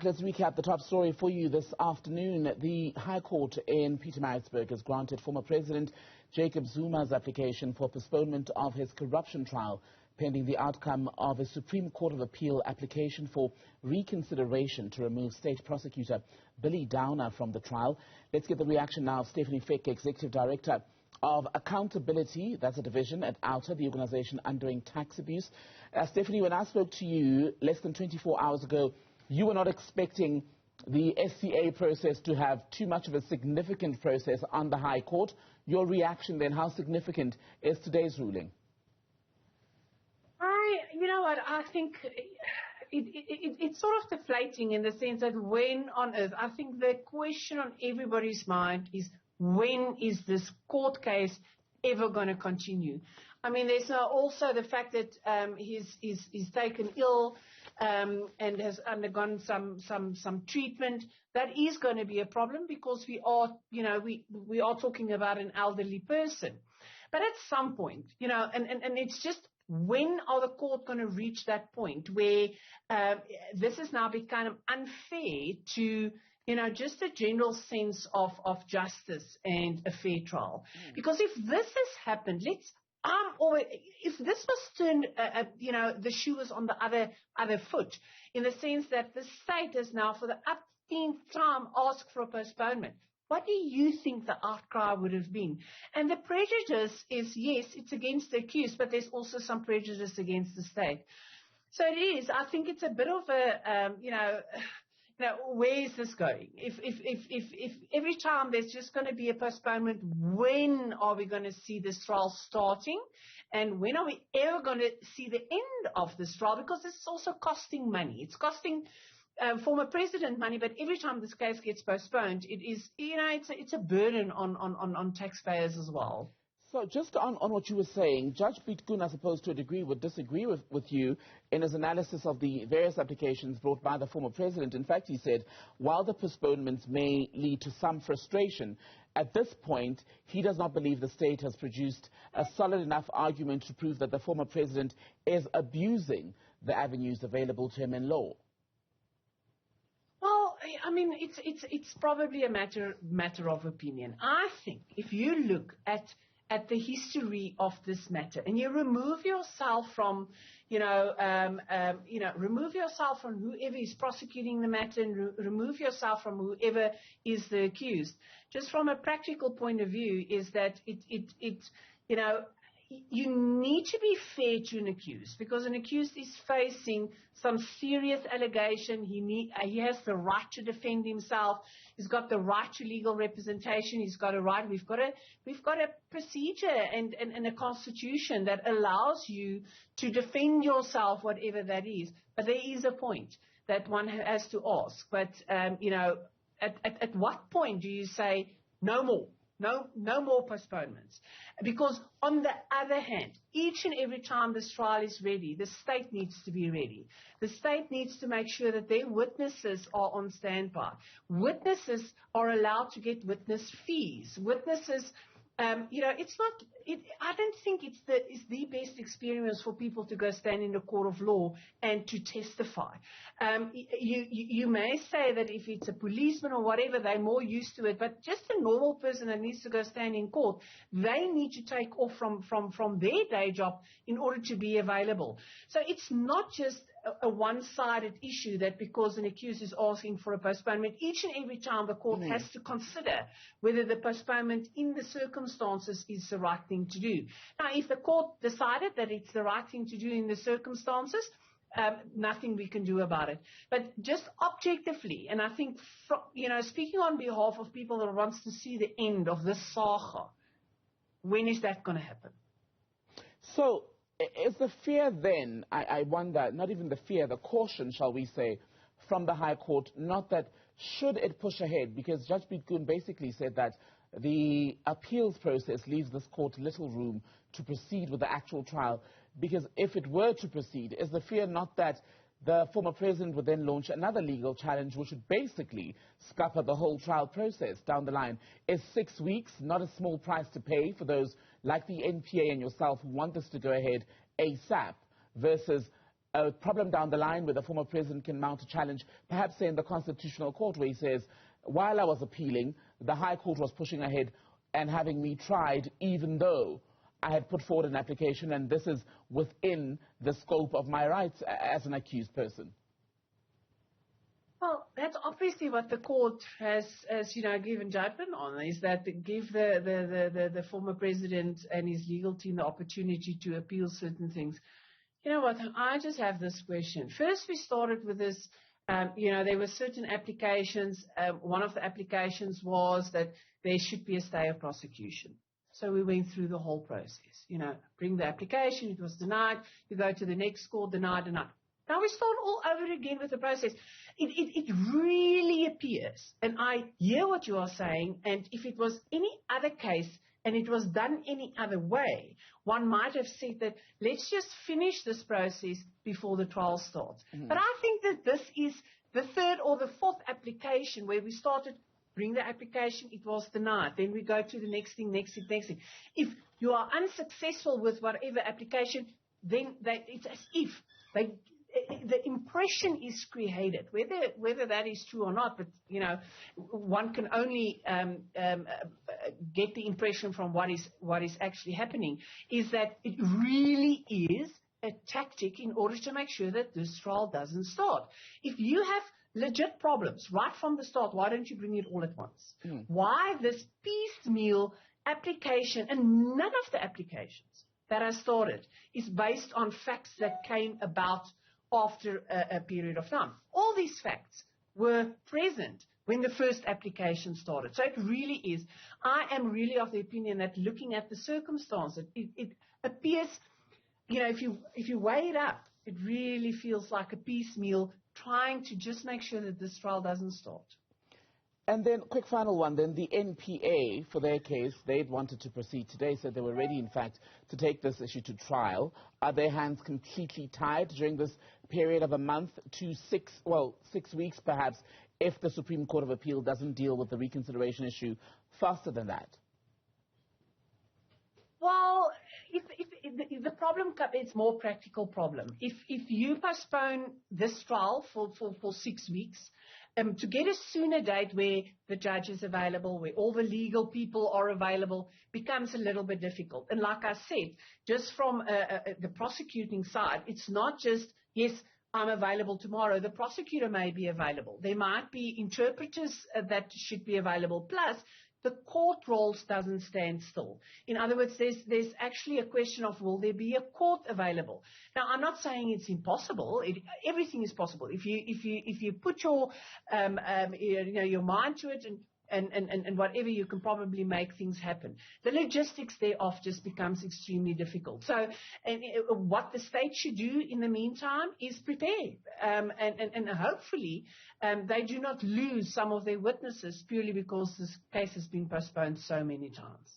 Let's recap the top story for you this afternoon. The High Court in Pietermaritzburg has granted former President Jacob Zuma's application for postponement of his corruption trial, pending the outcome of a Supreme Court of Appeal application for reconsideration to remove State Prosecutor Billy Downer from the trial. Let's get the reaction now of Stefanie Fick, Executive Director of Accountability, that's a division at Outa, the organization undoing tax abuse. Stefanie, when I spoke to you less than 24 hours ago, you were not expecting the SCA process to have too much of a significant process on the High Court. Your reaction then, how significant is today's ruling? You know what, I think it's sort of deflating in the sense that when on earth, I think the question on everybody's mind is, when is this court case ever going to continue? I mean, there's also the fact that he's taken ill and has undergone some treatment. That is going to be a problem because we are talking about an elderly person. But at some point, and it's just, when are the court going to reach that point where this has now become unfair to just a general sense of justice and a fair trial? Because if this has happened, if this was turned, the shoe was on the other foot, in the sense that the state has now for the 15th time asked for a postponement, what do you think the outcry would have been? And the prejudice is, yes, it's against the accused, but there's also some prejudice against the state. So it is. I think it's a bit of a, where is this going? If every time there's just going to be a postponement, when are we going to see this trial starting? And when are we ever going to see the end of this trial? Because it's also costing money. It's costing former president money, but every time this case gets postponed, it is, it's a burden on taxpayers as well. So just on what you were saying, Judge Piet Koen, I suppose to a degree, would disagree with you in his analysis of the various applications brought by the former president. In fact, he said, while the postponements may lead to some frustration, at this point, he does not believe the state has produced a solid enough argument to prove that the former president is abusing the avenues available to him in law. Well, I mean, it's probably a matter of opinion. I think if you look at the history of this matter, and you remove yourself from, remove yourself from whoever is prosecuting the matter, and remove yourself from whoever is the accused. Just from a practical point of view, is that you need to be fair to an accused, because an accused is facing some serious allegation. He has the right to defend himself. He's got the right to legal representation. He's got a right. We've got a procedure and a constitution that allows you to defend yourself, whatever that is. But there is a point that one has to ask. But at what point do you say no more? No more postponements. Because on the other hand, each and every time this trial is ready, the state needs to be ready. The state needs to make sure that their witnesses are on standby. Witnesses are allowed to get witness fees. Witnesses, it's not. I don't think it's the best experience for people to go stand in the court of law and to testify. You may say that if it's a policeman or whatever, they're more used to it, but just a normal person that needs to go stand in court, they need to take off from their day job in order to be available. So it's not just a one-sided issue that because an accused is asking for a postponement, each and every time the court has to consider whether the postponement in the circumstances is the right thing to do. Now, if the court decided that it's the right thing to do in the circumstances, nothing we can do about it. But just objectively, and I think, speaking on behalf of people that wants to see the end of this saga, when is that going to happen? So, is the fear then, I wonder, not even the fear, the caution, shall we say, from the High Court, not that should it push ahead, because Judge Piet Koen basically said that the appeals process leaves this court little room to proceed with the actual trial, because if it were to proceed, is the fear not that the former president would then launch another legal challenge which would basically scupper the whole trial process down the line? Is 6 weeks not a small price to pay for those like the NPA and yourself who want this to go ahead ASAP versus a problem down the line where the former president can mount a challenge, perhaps say in the Constitutional Court, where he says, while I was appealing, the High Court was pushing ahead and having me tried, even though I had put forward an application, and this is within the scope of my rights as an accused person? Well, that's obviously what the court has given judgment on, is that they give the former president and his legal team the opportunity to appeal certain things. You know what, I just have this question. First, we started with this, there were certain applications. One of the applications was that there should be a stay of prosecution. So we went through the whole process. Bring the application, it was denied. You go to the next court, denied. Now we start all over again with the process. It really appears, and I hear what you are saying, and if it was any other case and it was done any other way, one might have said that let's just finish this process before the trial starts. Mm-hmm. But I think that this is the third or the fourth application where we started, bring the application, it was denied. Then we go to the next thing. If you are unsuccessful with whatever application, then it's as if the impression is created, whether that is true or not, but one can only get the impression from what is actually happening, is that it really is a tactic in order to make sure that this trial doesn't start. If you have legit problems right from the start, why don't you bring it all at once? Why this piecemeal application? And none of the applications that I started is based on facts that came about after a period of time. All these facts were present when the first application started. So it really is. I am really of the opinion that looking at the circumstances, it appears, if you weigh it up, it really feels like a piecemeal trying to just make sure that this trial doesn't start. And then, quick final one, then the NPA, for their case, they'd wanted to proceed today, said they were ready, in fact, to take this issue to trial. Are their hands completely tied during this period of a month to 6 weeks perhaps, if the Supreme Court of Appeal doesn't deal with the reconsideration issue faster than that? Well, if the problem, it's a more practical problem. If you postpone this trial for 6 weeks, to get a sooner date where the judge is available, where all the legal people are available, becomes a little bit difficult. And like I said, just from the prosecuting side, it's not just, yes, I'm available tomorrow. The prosecutor may be available. There might be interpreters that should be available. Plus, the court roles doesn't stand still. In other words, there's actually a question of, will there be a court available? Now, I'm not saying it's impossible. Everything is possible. If you put your your mind to it and whatever, you can probably make things happen. The logistics thereof just becomes extremely difficult. So, what the state should do in the meantime is prepare, and hopefully they do not lose some of their witnesses purely because this case has been postponed so many times.